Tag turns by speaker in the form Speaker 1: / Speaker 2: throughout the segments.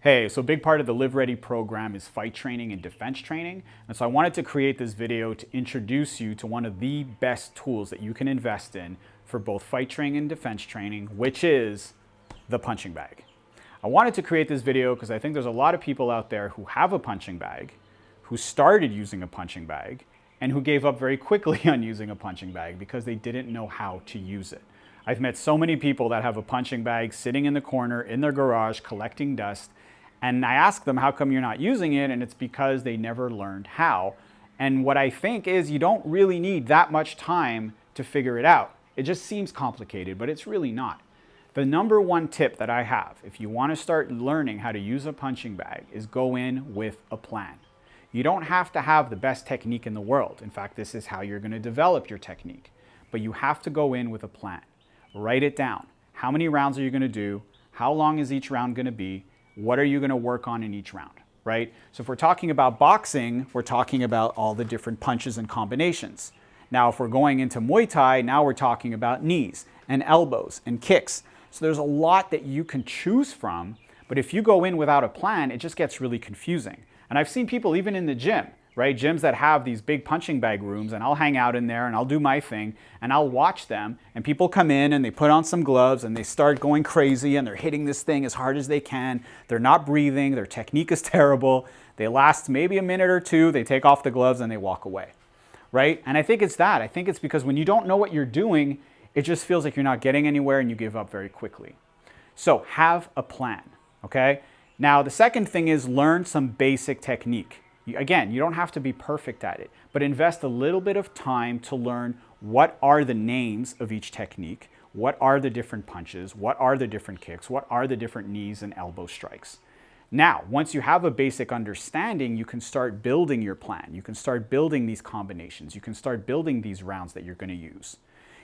Speaker 1: Hey, so a big part of the Live Ready program is fight training and defense training. And so I wanted to create this video to introduce you to one of the best tools that you can invest in for both fight training and defense training, which is the punching bag. I wanted to create this video because I think there's a lot of people out there who have a punching bag, who started using a punching bag, and who gave up very quickly on using a punching bag because they didn't know how to use it. I've met so many people that have a punching bag sitting in the corner in their garage collecting dust, and I ask them, how come you're not using it? And it's because they never learned how. And what I think is you don't really need that much time to figure it out. It just seems complicated, but it's really not. The number one tip that I have, if you want to start learning how to use a punching bag, is go in with a plan. You don't have to have the best technique in the world. In fact, this is how you're going to develop your technique. But you have to go in with a plan. Write it down. How many rounds are you going to do? How long is each round going to be? What are you going to work on in each round, right? So if we're talking about boxing, we're talking about all the different punches and combinations. Now, if we're going into Muay Thai, now we're talking about knees and elbows and kicks. So there's a lot that you can choose from, but if you go in without a plan, it just gets really confusing. And I've seen people even in the gym, right? Gyms that have these big punching bag rooms, and I'll hang out in there and I'll do my thing and I'll watch them, and people come in and they put on some gloves and they start going crazy and they're hitting this thing as hard as they can. They're not breathing, their technique is terrible. They last maybe a minute or two, they take off the gloves and they walk away, right? And I think it's that. I think it's because when you don't know what you're doing, it just feels like you're not getting anywhere and you give up very quickly. So have a plan, okay? Now, the second thing is learn some basic technique. Again, you don't have to be perfect at it, but invest a little bit of time to learn what are the names of each technique, what are the different punches, what are the different kicks, what are the different knees and elbow strikes. Now, once you have a basic understanding, you can start building your plan. You can start building these combinations. You can start building these rounds that you're going to use.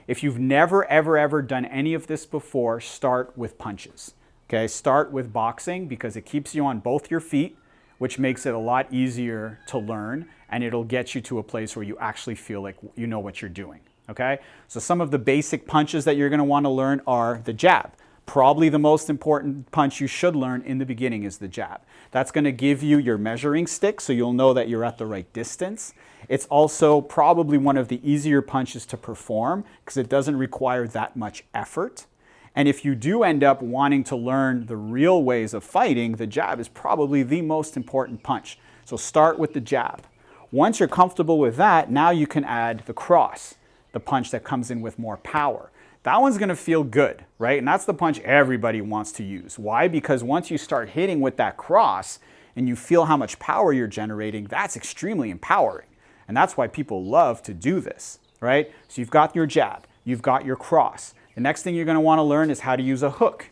Speaker 1: If you've never, ever done any of this before, start with punches. Okay, start with boxing because it keeps you on both your feet, which makes it a lot easier to learn, and it'll get you to a place where you actually feel like you know what you're doing, okay? So some of the basic punches that you're gonna wanna learn are the jab. Probably the most important punch you should learn in the beginning is the jab. That's gonna give you your measuring stick, so you'll know that you're at the right distance. It's also probably one of the easier punches to perform because it doesn't require that much effort. And if you do end up wanting to learn the real ways of fighting, the jab is probably the most important punch. So start with the jab. Once you're comfortable with that, now you can add the cross, the punch that comes in with more power. That one's gonna feel good, right? And that's the punch everybody wants to use. Why? Because once you start hitting with that cross and you feel how much power you're generating, that's extremely empowering. And that's why people love to do this, right? So you've got your jab, you've got your cross. The next thing you're going to want to learn is how to use a hook,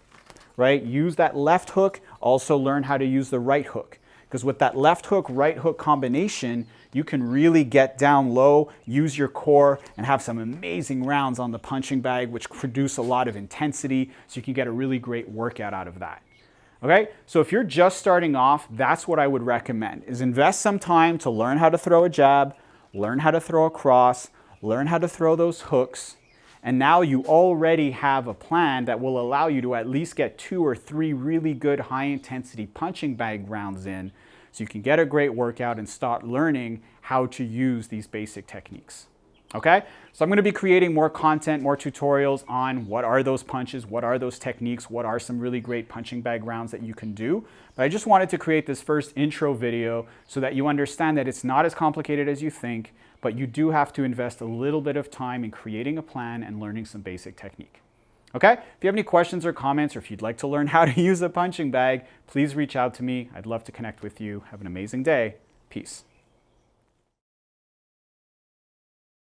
Speaker 1: right? Use that left hook, also learn how to use the right hook. Because with that left hook, right hook combination, you can really get down low, use your core, and have some amazing rounds on the punching bag, which produce a lot of intensity, so you can get a really great workout out of that. Okay, so if you're just starting off, that's what I would recommend, is invest some time to learn how to throw a jab, learn how to throw a cross, learn how to throw those hooks. And now you already have a plan that will allow you to at least get 2 or 3 really good high-intensity punching bag rounds in so you can get a great workout and start learning how to use these basic techniques. Okay? So I'm going to be creating more content, more tutorials on what are those punches, what are those techniques, what are some really great punching bag rounds that you can do. But I just wanted to create this first intro video so that you understand that it's not as complicated as you think, but you do have to invest a little bit of time in creating a plan and learning some basic technique. Okay? If you have any questions or comments, or if you'd like to learn how to use a punching bag, please reach out to me. I'd love to connect with you. Have an amazing day. Peace.